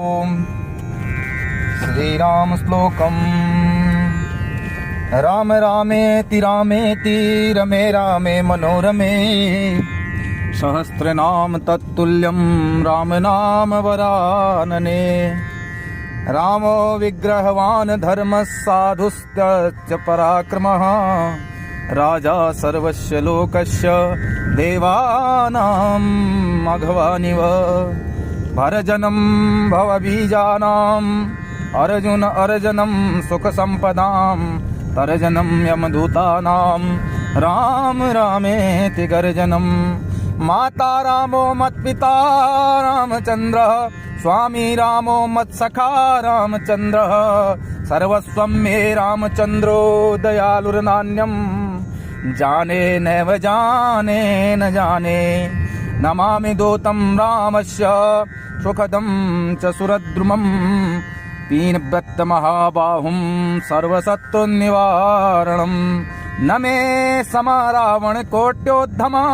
ओम श्रीराम श्लोकम् राम रामेति रामेति रमे रामे मनोरमे सहस्रनाम तत्तुल्यं राम नाम वरानने। रामो विग्रहवान् धर्मः साधुश्च पराक्रमः राजा सर्वस्य लोकस्य देवानां मघवानिव। भरजनं भवबीजानाम् अर्जुनं सुखसम्पदां तर्जनं यमदूतानां राम रामेति गर्जनम्। माता रामो मत्पिता रामचन्द्रः स्वामी रामो मत्सखा रामचन्द्रः सर्वस्वं मे रामचन्द्रो दयालुर्नान्यं जाने नैव जाने न जाने। नमामि दूतं रामस्य सुखदं च सुरद्रुमं पीनव्रतमहाबाहुं सर्वशत्रुनिवारणं। न मे समा रावणकोट्योद्धमः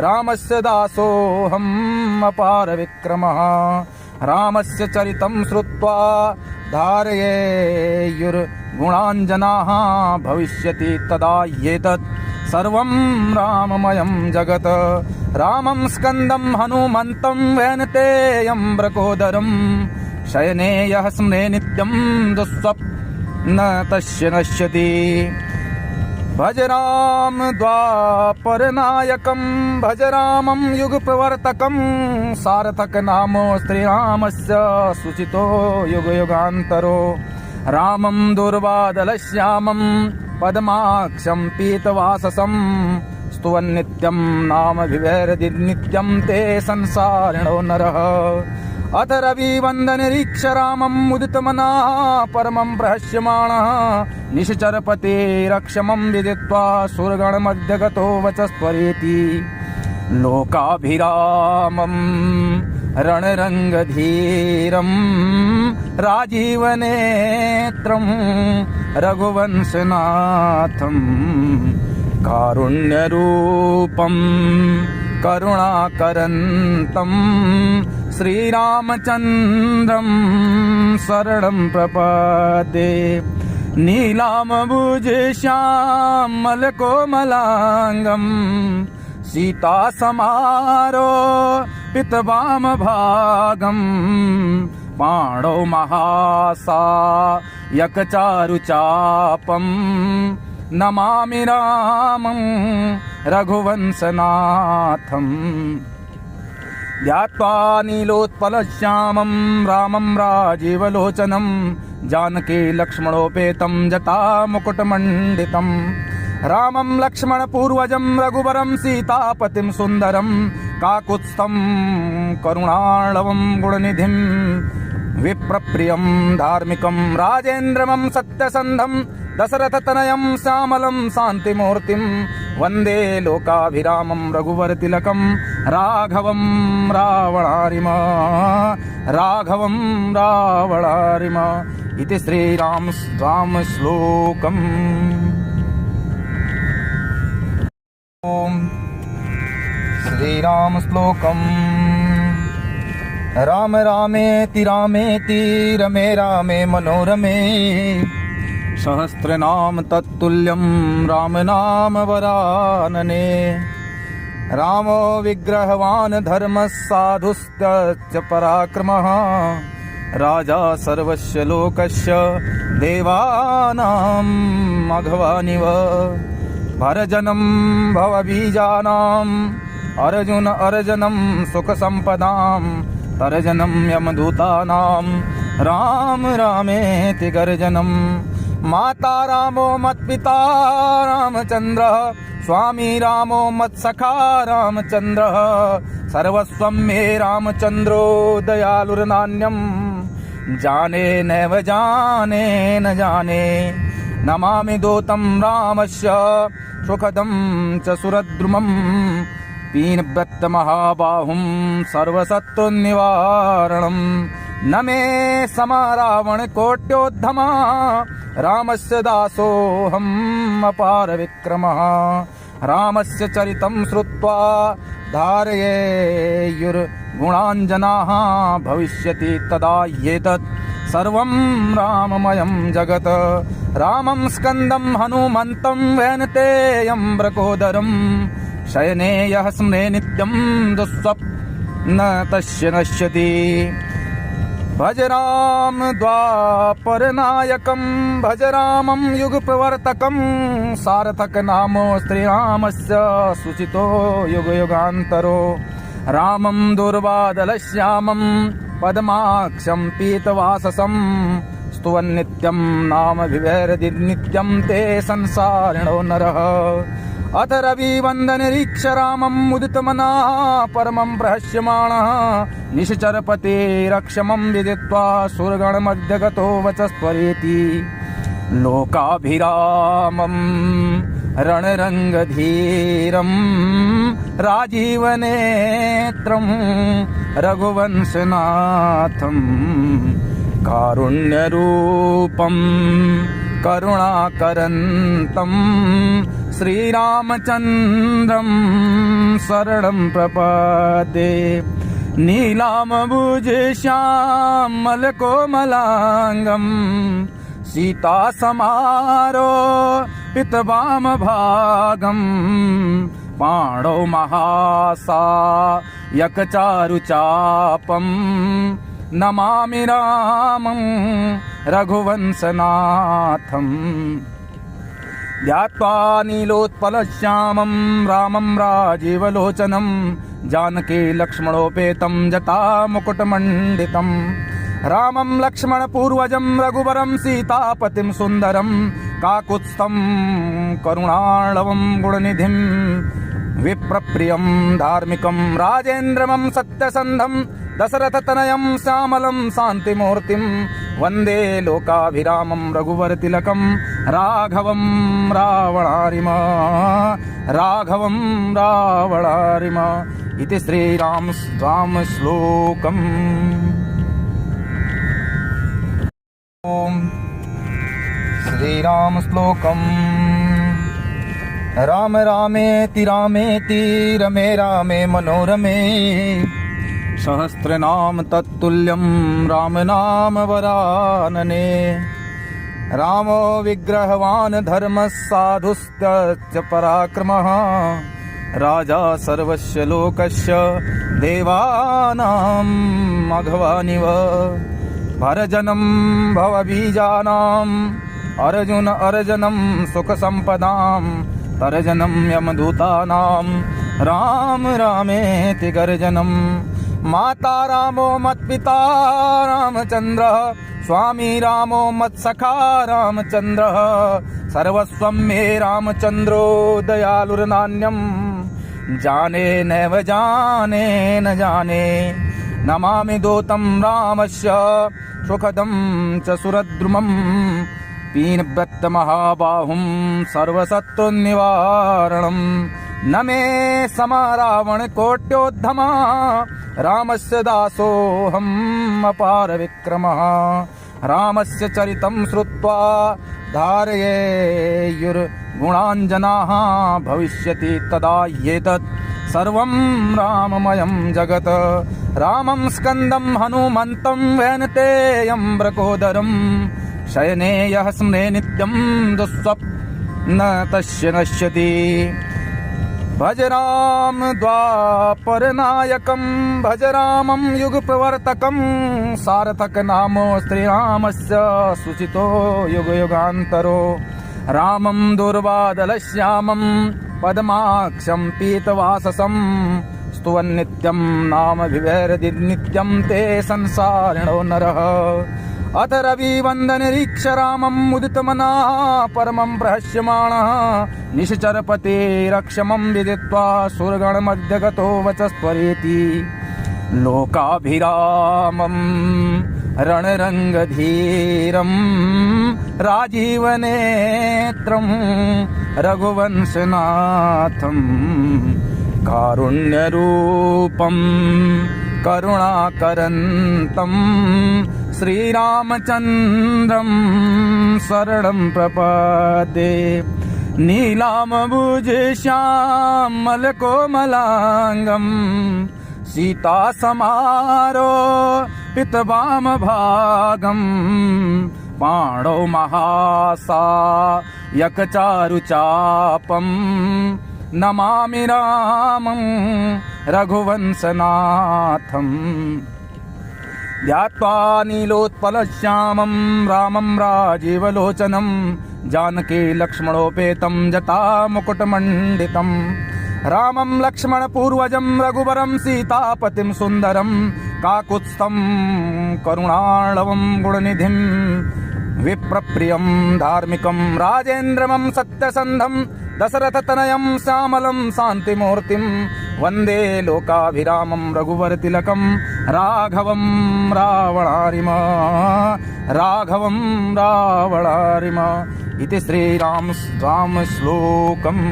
रामस्य दासोऽहम् अपार विक्रमः। रामस्य चरितं श्रुत्वा धारयेयुर्गुणाञ्जनाः भविष्यति तदा ह्येतत् सर्वं राममयं जगत्। रामं स्कन्दं हनुमन्तं वैनतेयं ब्रकोदरं शयने यः स्मरे नित्यं दुःस्वप्न तस्य नश्यति। भज राम द्वापरनायकं भज रामं युगप्रवर्तकं सार्थक नामो श्रीरामस्य सुचितो युगयुगान्तरो। रामं दुर्वादलश्यामं पद्माक्षं पीतवाससं स्तुवन्नित्यं नाम विभेरति नित्यं ते संसारिणो नरः। अथ रविवन्दनरीक्ष रामम् उदितमनाः परमं प्रहस्यमाणः निश्चरपते रक्षमं विदित्वा सुरगणमध्यगतो वचस्त्वरेति। लोकाभिरामं रणरङ्गधीरं राजीवनेत्रं रघुवंशनाथं कारुण्यरूपं करुणाकरन्तं श्रीरामचन्द्रं शरणं प्रपद्ये। नीलाम्बुज श्यामलकोमलाङ्गं सीतासमारोपितवामभागं पाणौ महासायकचारुचापं नमामि रामं रघुवंशनाथम्। ध्यात्वा नीलोत्पलश्यामं रामं राजीवलोचनं जानकी लक्ष्मणोपेतं जटामुकुटमण्डितं। रामं लक्ष्मणपूर्वजं रघुवरं सीतापतिं सुन्दरं काकुत्स्थं करुणाळवं गुणनिधिं विप्रप्रियं धार्मिकं राजेन्द्रमं सत्यसन्धं दशरथतनयं श्यामलं शान्तिमूर्तिं वन्दे लोकाभिरामं रघुवरतिलकं राघवं रावणारिम इति श्रीराम श्लोकम्। ओम श्रीराम श्लोकम् राम रामेति रामेति रमे रामे मनोरमे सहस्रनाम तत्तुल्यं राम नाम वरानने। रामो विग्रहवान् धर्मः साधुश्च पराक्रमः राजा सर्वस्य लोकस्य देवानां मघवानिव। भरजनं भवबीजानाम् अर्जुनं सुखसम्पदां तर्जनं यमदूतानां राम रामेति गर्जनम्। माता रामो मत्पिता रामचन्द्रः स्वामी रामो मत्सखा रामचन्द्रः सर्वस्वं मे रामचन्द्रो दयालुर्नान्यं जाने नैव जाने न जाने। नमामि दूतं रामस्य सुखदं च सुरद्रुमं पीनव्रतमहाबाहुं सर्वशत्रुनिवारणं। न मे समा रावणकोट्योद्धमः रामस्य दासोऽहम् अपार विक्रमः। रामस्य चरितं श्रुत्वा धारयेयुर्गुणाञ्जनाः भविष्यति तदा एतत् सर्वं राममयं जगत्। रामं स्कन्दं हनुमन्तं वैनतेयं ब्रकोदरं शयने यः स्मरे नित्यं दुःस्वप्न तस्य नश्यति। भज राम द्वापरनायकं भज रामं युगप्रवर्तकं सार्थक नामो श्रीरामस्य सुचितो युगयुगान्तरो। रामं दुर्वादलश्यामं पद्माक्षं पीतवाससं स्तुवन्नित्यं नामभिवैर्नित्यं ते संसारिणो नरः। अथ रविवन्दनरीक्ष रामम् उदितमनाः परमं प्रहस्यमाणः निश्चरपतिरक्षमं विदित्वा सुरगणमध्यगतो वचस्त्वरेति। लोकाभिरामं रणरङ्गधीरं राजीवनेत्रं रघुवंशनाथं कारुण्यरूपं करुणाकरन्तं श्रीरामचन्द्रं शरणं प्रपद्ये। नीलाम्बुज श्यामलकोमलाङ्गं सीतासमारोपितवामभागं पाणौ महासायकचारुचापं नमामि रामं रघुवंशनाथम्। ध्यात्वा नीलोत्पलश्यामं रामं राजीवलोचनं जानकी लक्ष्मणोपेतं जटामुकुटमण्डितं। रामं लक्ष्मणपूर्वजं रघुवरं सीतापतिं सुन्दरं काकुत्स्थं करुणाळवं गुणनिधिं विप्रप्रियं धार्मिकं राजेन्द्रमं सत्यसन्धं दशरथतनयं श्यामलं शान्तिमूर्तिं वन्दे लोकाभिरामं रघुवरतिलकं राघवं रावणारिम इति श्रीराम श्लोकम्। ॐ श्रीराम श्लोकम्। राम रामेति रामेति रमे रामे मनोरमे सहस्रनाम तत्तुल्यं राम नाम वरानने। रामो विग्रहवान् धर्मः साधुश्च पराक्रमः राजा सर्वस्य लोकस्य देवानां मघवानिव। भरजनं भवबीजानां अर्जुनं सुखसम्पदां तर्जनं यमदूतानां राम रामेति गर्जनं। माता रामो मत्पिता रामचन्द्रः स्वामी रामो मत्सखा रामचन्द्रः सर्वस्वं मे रामचन्द्रो दयालुर्नान्यं जाने नैव जाने न जाने। नमामि दूतं रामस्य सुखदं च सुरद्रुमं पीनव्रतमहाबाहुं सर्वशत्रुनिवारणं। न मे समरावणकोट्योद्धमः रामस्य दासोऽहम् अपारविक्रमः। रामस्य चरितं श्रुत्वा धारयेयुर्गुणाञ्जनाः भविष्यति तदा एतत् सर्वं राममयं जगत्। रामं स्कन्दं हनुमन्तं वैनतेयं ब्रकोदरं शयने यः स्मरे नित्यं दुःस्वप्न तस्य नश्यति। भज राम द्वापरनायकं भज रामं युगप्रवर्तकं सार्थक नामो श्रीरामस्य सुचितो युगयुगान्तरो। रामं दुर्वादलश्यामं पद्माक्षं पीतवाससं स्तुवन्नित्यं नामभिवैर्नित्यं ते संसारिणो नरः। अथ रविवन्दनरीक्ष रामम् उदितमनाः परमं प्रहस्यमाणः निश्चरपतिरक्षमं विदित्वा सुरगणमध्यगतो वचस्त्वरेति। लोकाभिरामं रणरङ्गधीरं राजीवनेत्रं रघुवंशनाथं कारुण्यरूपं करुणाकरन्तं श्रीरामचन्द्रं शरणं प्रपद्ये। नीलाम्बुज श्यामल कोमलांगम सीता समारो पितवाम भागम पाणौ महासायक चारुचापम नमामि रामं रघुवंशनाथम् ध्यात्वा नीलोत्पलश्यामं रामं राजीवलोचनं जानकी लक्ष्मणोपेतं जटामुकुटमण्डितं रामं लक्ष्मणपूर्वजं रघुवरं सीतापतिं सुन्दरं काकुत्स्थं करुणाळवं गुणनिधिं विप्रप्रियं धार्मिकं राजेन्द्रमं सत्यसन्धं दशरथतनयं श्यामलं शान्तिमूर्तिं वन्दे लोकाभिरामं रघुवरतिलकं राघवं रावणारिम इति श्रीराम श्लोकम्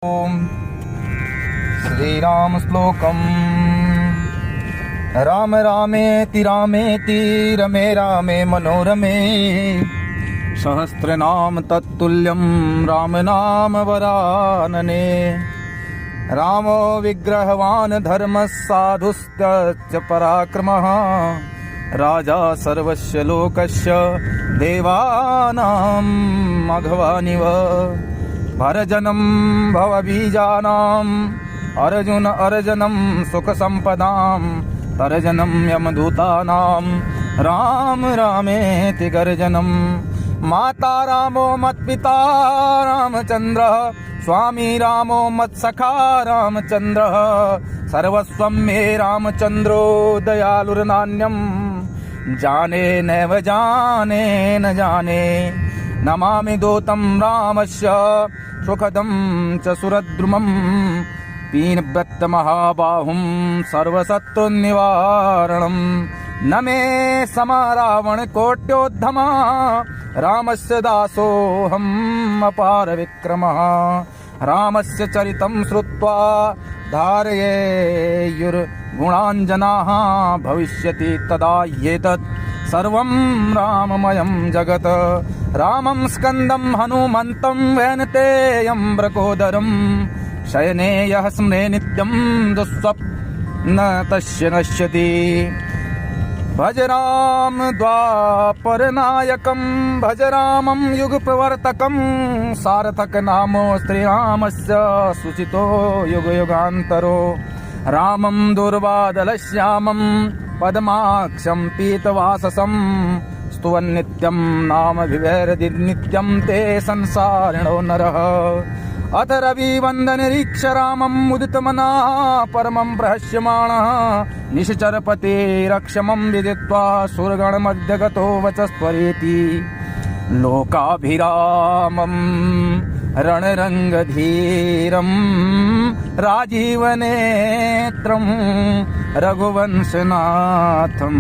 ॐ श्रीराम श्लोकम् राम रामेति रामेति रमे रामे मनोरमे सहस्रनाम तत्तुल्यं राम नाम वरानने रामो विग्रहवान् धर्मः साधुश्च पराक्रमः राजा सर्वस्य लोकस्य देवानां मघवानिव भरजनं भवबीजानाम् अर्जुनं सुखसम्पदां तर्जनं यमदूतानां राम रामेति गर्जनं माता रामो मत्पिता रामचन्द्रः स्वामी रामो मत्सखा रामचन्द्रः सर्वस्वं मे रामचन्द्रो दयालुर्नान्यं जाने नैव जाने न जाने नमामि दूतं रामस्य सुखदं च सुरद्रुमं पीनव्रतमहाबाहुं सर्वशत्रुनिवारणं न मे समारावणकोट्योद्धमा रामस्य दासोऽहम् अपार विक्रमः रामस्य चरितं श्रुत्वा धारयेयुर्गुणाञ्जनाः भविष्यति तदा ह्येतत् सर्वं राममयं जगत् रामं स्कन्दं हनुमन्तं वैनतेयं ब्रकोदरं शयने यः स्मरे नित्यं दुःस्वप्न तस्य नश्यति भज राम द्वापरनायकं भज रामं युगप्रवर्तकं सार्थक नामो श्रीरामस्य सुचितो युगयुगान्तरो रामं दुर्वादलश्यामं पद्माक्षं पीतवाससं स्तुवन्नित्यं नाम विवेरदिनित्यं ते संसारिणो नरः अथ रविवन्दनरीक्ष रामम् उदितमनाः परमं प्रहस्यमाणः निश्चरपते रक्षमं विदित्वा सुरगणमध्यगतो वचस्त्वरेति लोकाभिरामं रणरङ्गधीरं राजीवनेत्रं रघुवंशनाथं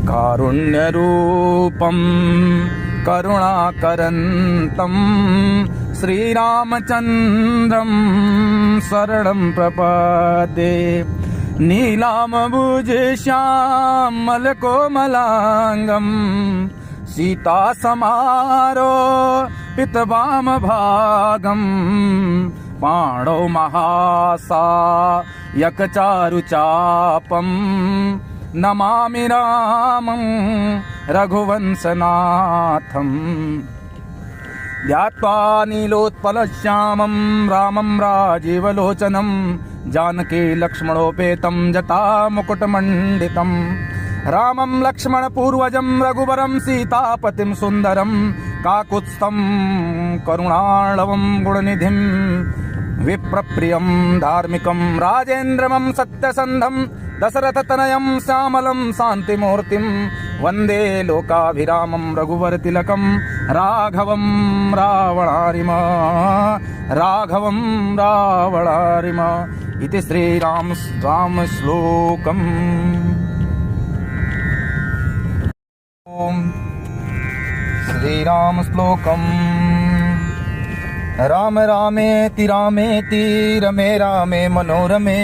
कारुण्यरूपं करुणाकरन्तं श्रीरामचन्द्रं शरणं प्रपद्ये नीलाम्बुज श्यामल कोमलांगं सीता समारो पितवाम भागं पाणौ महासायक चारुचापं नमामि रामं रघुवंशनाथम् ध्यात्वा नीलोत्पलश्यामं रामं राजीवलोचनं जानकी लक्ष्मणोपेतं जटामुकुटमण्डितं रामं लक्ष्मणपूर्वजं रघुवरं सीतापतिं सुन्दरं काकुत्स्थं करुणाळवं गुणनिधिं विप्रप्रियं धार्मिकं राजेन्द्रमं सत्यसन्धं दशरथतनयं श्यामलं शान्तिमूर्तिं वन्दे लोकाभिरामं रघुवरतिलकं राघवं रावणारिम इति श्रीराम श्लोकम् ॐ श्रीराम श्लोकम् राम रामेति रामेति रमे रामे मनोरमे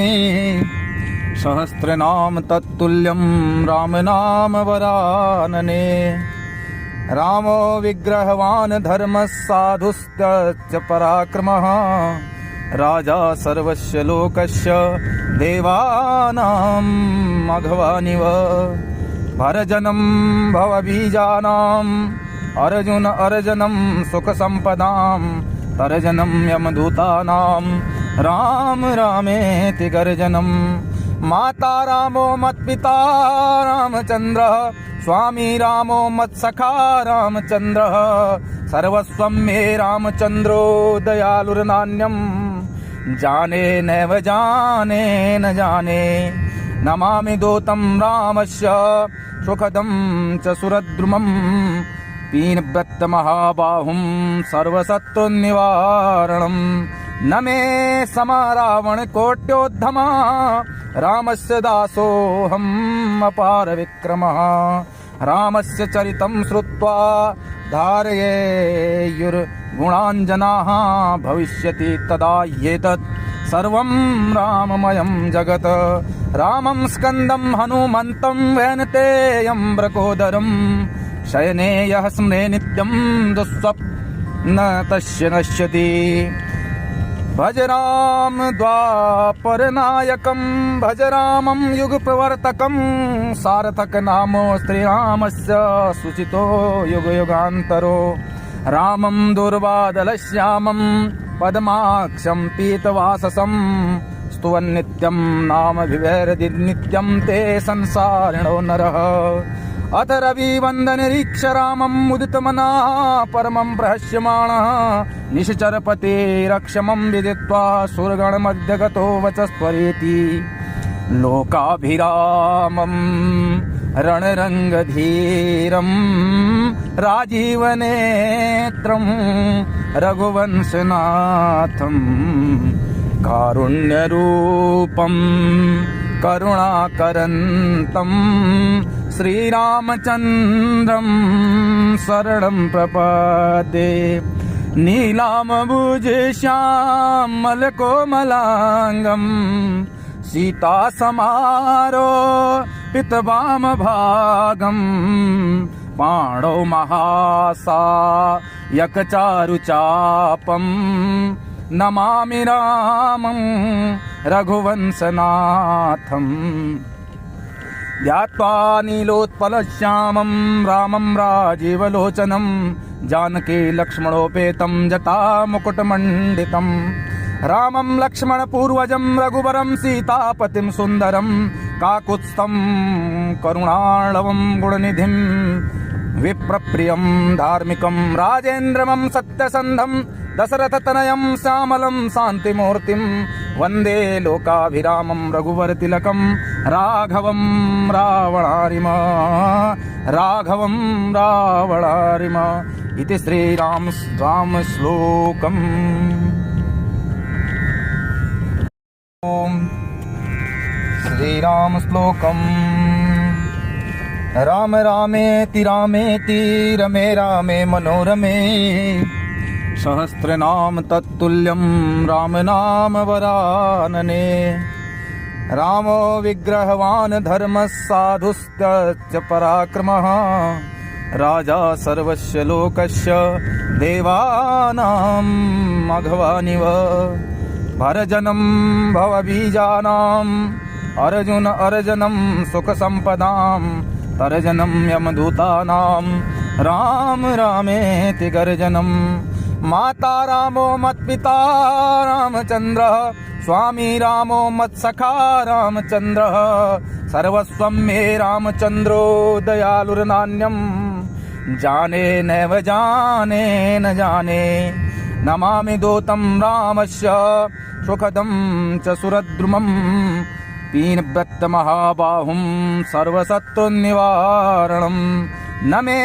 सहस्रनाम तत्तुल्यं राम नाम वरानने रामो विग्रहवान् धर्मः साधुश्च पराक्रमः राजा सर्वस्य लोकस्य देवानां मघवानिव भरजनं भवबीजानाम् अर्जुनं सुखसम्पदां तर्जनं यमदूतानां राम रामेति गर्जनं माता रामो मत्पिता रामचन्द्रः स्वामी रामो मत्सखा रामचन्द्रः सर्वस्वं मे रामचन्द्रो दयालुर्नान्यं जाने नैव जाने न जाने नमामि दूतं रामस्य सुखदं च सुरद्रुमं पीनव्रतमहाबाहुं सर्वशत्रुनिवारणं न मे समारावणकोट्योद्धमा रामस्य दासोऽहम् अपारविक्रमः रामस्य चरितं श्रुत्वा धारयेयुर्गुणाञ्जनाः भविष्यति तदा एतत् सर्वं राममयं जगत् रामं स्कन्दं हनुमन्तं वैनतेयं ब्रकोदरं शयने यः स्मरे नित्यं दुःस्वप्न तस्य नश्यति भज राम द्वापरनायकं भज रामं युगप्रवर्तकं सार्थक नामो श्रीरामस्य सुचितो युगयुगान्तरो रामं दुर्वादलश्यामं पद्माक्षं पीतवाससं स्तुवन्नित्यं नामभिवैरदि नित्यं ते संसारिणो नरः अथ रविवन्दनरीक्ष रामम् उदितमनाः परमं प्रहस्यमाणः निश्चरपतिरक्षमं विदित्वा सुरगणमध्यगतो वचस्परेति लोकाभिरामं रणरङ्गधीरं राजीवनेत्रं रघुवंशनाथं कारुण्यरूपं करुणाकरन्तं श्रीरामचन्द्रं शरणं प्रपद्ये नीलाम्बुजश्यामलकोमलाङ्गं सीतासमारोपितवामभागं पाणौ महासायकचारुचापं नमामि रामं रघुवंशनाथम् ध्यात्वा नीलोत्पलश्यामं रामं राजीवलोचनं जानकी लक्ष्मणोपेतं जटामुकुटमण्डितं रामं लक्ष्मणपूर्वजं रघुवरं सीतापतिं सुन्दरं काकुत्स्थं करुणाळवं गुणनिधिं विप्रप्रियं धार्मिकं राजेन्द्रमं सत्यसन्धं दशरथतनयं श्यामलं शान्तिमूर्तिं वन्दे लोकाभिरामं रघुवरतिलकं राघवं रावणारिम इति श्लोकम् ॐ श्रीराम श्लोकम् राम रामेति रामेति रमे रामे मनोरमे सहस्रनाम तत्तुल्यं राम नाम वरानने रामो विग्रहवान् धर्मः साधुश्च पराक्रमः राजा सर्वस्य लोकस्य देवानां मघवानिव भरजनं भवबीजानाम् अर्जुनं सुखसम्पदां तर्जनं यमदूतानां राम रामेति गर्जनं माता रामो मत्पिता रामचन्द्रः स्वामी रामो मत्सखा रामचन्द्रः सर्वस्वं मे रामचन्द्रो दयालुर्नान्यं जाने नैव जाने न जाने नमामि दूतं रामस्य सुखदं च सुरद्रुमं पीनव्रतमहाबाहुं सर्वशत्रुनिवारणं न मे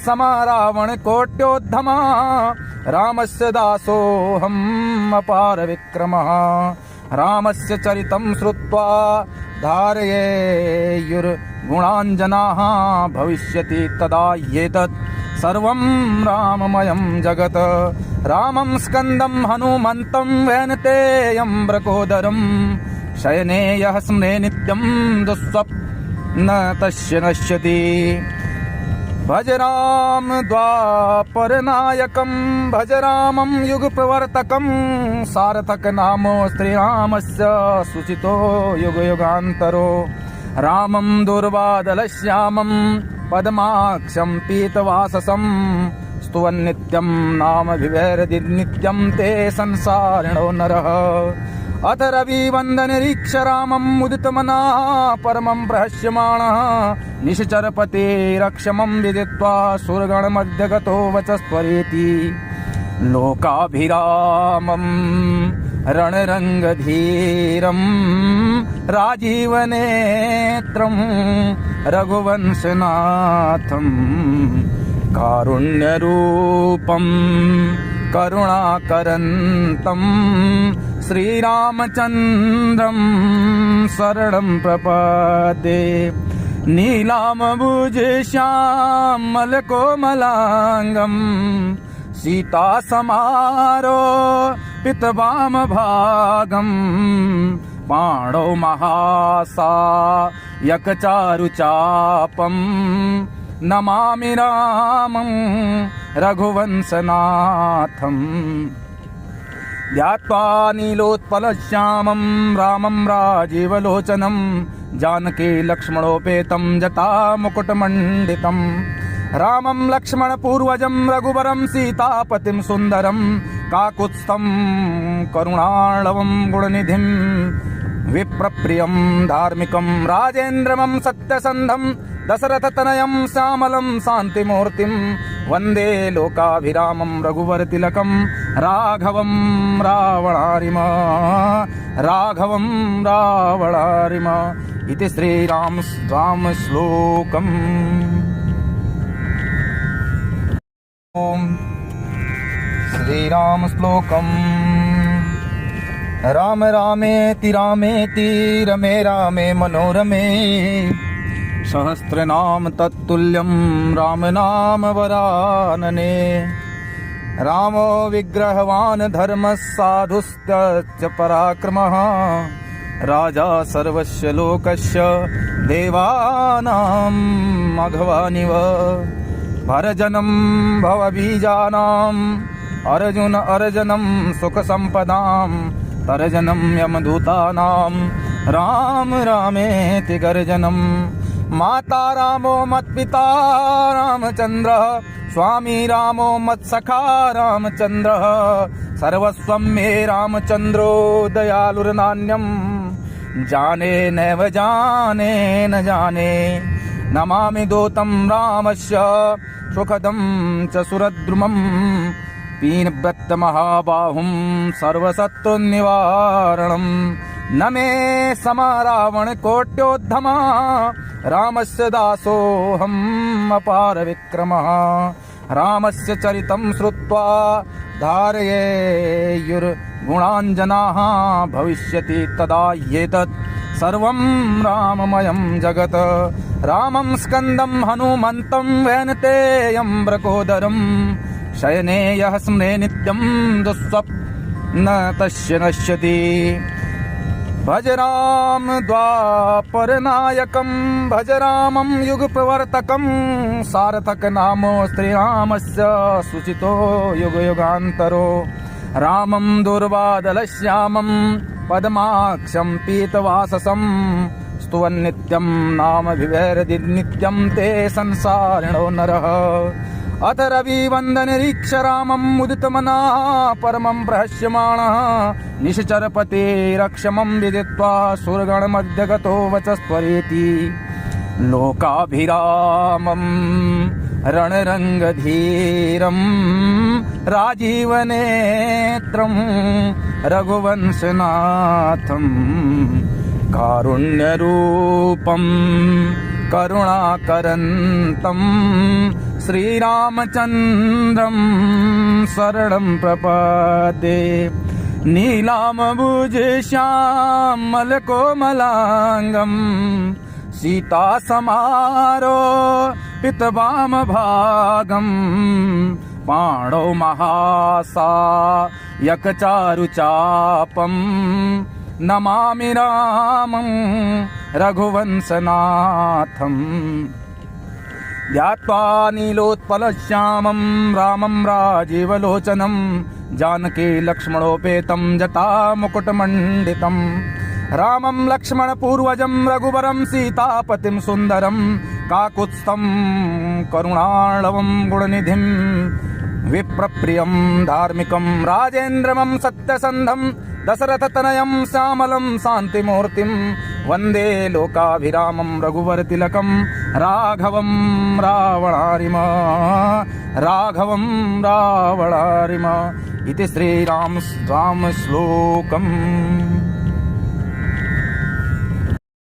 समारावणकोट्योद्धमा रामस्य दासोऽहम् अपारविक्रमः रामस्य चरितं श्रुत्वा धारयेयुर्गुणाञ्जनाः भविष्यति तदा एतत् सर्वं राममयं जगत् रामं स्कन्दं हनुमन्तं वैनतेयं ब्रकोदरं शयने यः स्मरे नित्यं दुःस्वप्न तस्य नश्यति भज राम द्वापरनायकं भज रामं युगप्रवर्तकं सार्थक नामो श्रीरामस्य सुचितो युगयुगान्तरो रामं दुर्वादलश्यामं पद्माक्षं पीतवाससं स्तुवन्नित्यं नामभिवैर्नित्यं ते संसारिणो नरः अथ रविवन्दनरीक्ष रामम् उदितमनाः परमं प्रहस्यमाणः निश्चरपतिरक्षमं विदित्वा सुरगणमध्यगतो वचस्त्वरेति लोकाभिरामं रणरङ्गधीरं राजीवनेत्रं रघुवंशनाथं कारुण्यरूपं करुणाकरन्तं श्रीरामचन्द्रं शरणं प्रपद्ये नीलाम्बुज श्यामलकोमलाङ्गं सीतासमारोपितवामभागं पाणौ महासायकचारुचापं नमामि रामं रघुवंशनाथम् ध्यात्वा नीलोत्पलश्यामं रामं राजीवलोचनं जानकी लक्ष्मणोपेतं जटामुकुटमण्डितं रामं लक्ष्मणपूर्वजं रघुवरं सीतापतिं सुन्दरं काकुत्स्थं करुणाळवं गुणनिधिं विप्रप्रियं धार्मिकं राजेन्द्रमं सत्यसन्धं दशरथतनयं श्यामलं शान्तिमूर्तिं वन्दे लोकाभिरामं रघुवरतिलकं राघवं रावणारिम इति श्रीराम श्लोकम् ॐ श्रीराम श्लोकम् राम रामेति रामेति रमे रामे मनोरमे सहस्रनाम तत्तुल्यं राम नाम वरानने रामो विग्रहवान् धर्मः साधुश्च पराक्रमः राजा सर्वस्य लोकस्य देवानां मघवानिव भरजनं भवबीजानाम् अर्जुनं सुखसम्पदां तर्जनं यमदूतानां राम रामेति गर्जनं माता रामो मत्पिता रामचन्द्रः स्वामी रामो मत्सखा रामचन्द्रः सर्वस्वं मे रामचन्द्रो दयालुर्नान्यं जाने नैव जाने न जाने नमामि दूतं रामस्य सुखदं च सुरद्रुमं पीनव्रतमहाबाहुं सर्वशत्रुनिवारणं न मे समरावणकोट्योद्धमः रामस्य दासोऽहम् अपार विक्रमः रामस्य चरितं श्रुत्वा धारयेयुर्गुणाञ्जनाः भविष्यति तदा ह्येतत् सर्वं राममयं जगत् रामं स्कन्दं हनुमन्तं वैनतेयं ब्रकोदरं शयने यः स्मरे नित्यं दुःस्वप्न तस्य नश्यति भज राम द्वापरनायकं भज रामं युगप्रवर्तकं सार्थक नामो श्रीरामस्य सुचितो युगयुगान्तरो रामं दुर्वादलश्यामं पद्माक्षं पीतवाससं स्तुवन्नित्यं नामभिवैर्नित्यं ते संसारिणो नरः अथ रविवन्दनरीक्ष रामम् उदितमनाः परमं प्रहस्यमाणः निश्चरपतिरक्षमं विदित्वा सुरगणमध्यगतो वचस्त्वरेति लोकाभिरामं रणरङ्गधीरं राजीवनेत्रं रघुवंशनाथं कारुण्यरूपं करुणाकरन्तं श्रीरामचन्द्रं शरणं प्रपद्ये नीलाम्बुज श्यामलकोमलाङ्गं सीतासमारोपितवामभागं पाणौ महासायकचारुचापं नमामि रामं रघुवंशनाथम् ध्यात्वा नीलोत्पलश्यामं रामं राजीवलोचनं जानकी लक्ष्मणोपेतं जटा मुकुटमण्डितं रामं लक्ष्मणपूर्वजं रघुवरं सीतापतिं सुन्दरं काकुत्स्थं करुणाळवं गुणनिधिं विप्रप्रियं धार्मिकं राजेन्द्रमं सत्यसन्धं दशरथतनयं श्यामलं शान्तिमूर्तिं वन्दे लोकाभिरामं रघुवरतिलकं राघवं रावणारिम इति श्रीराम श्लोकम्।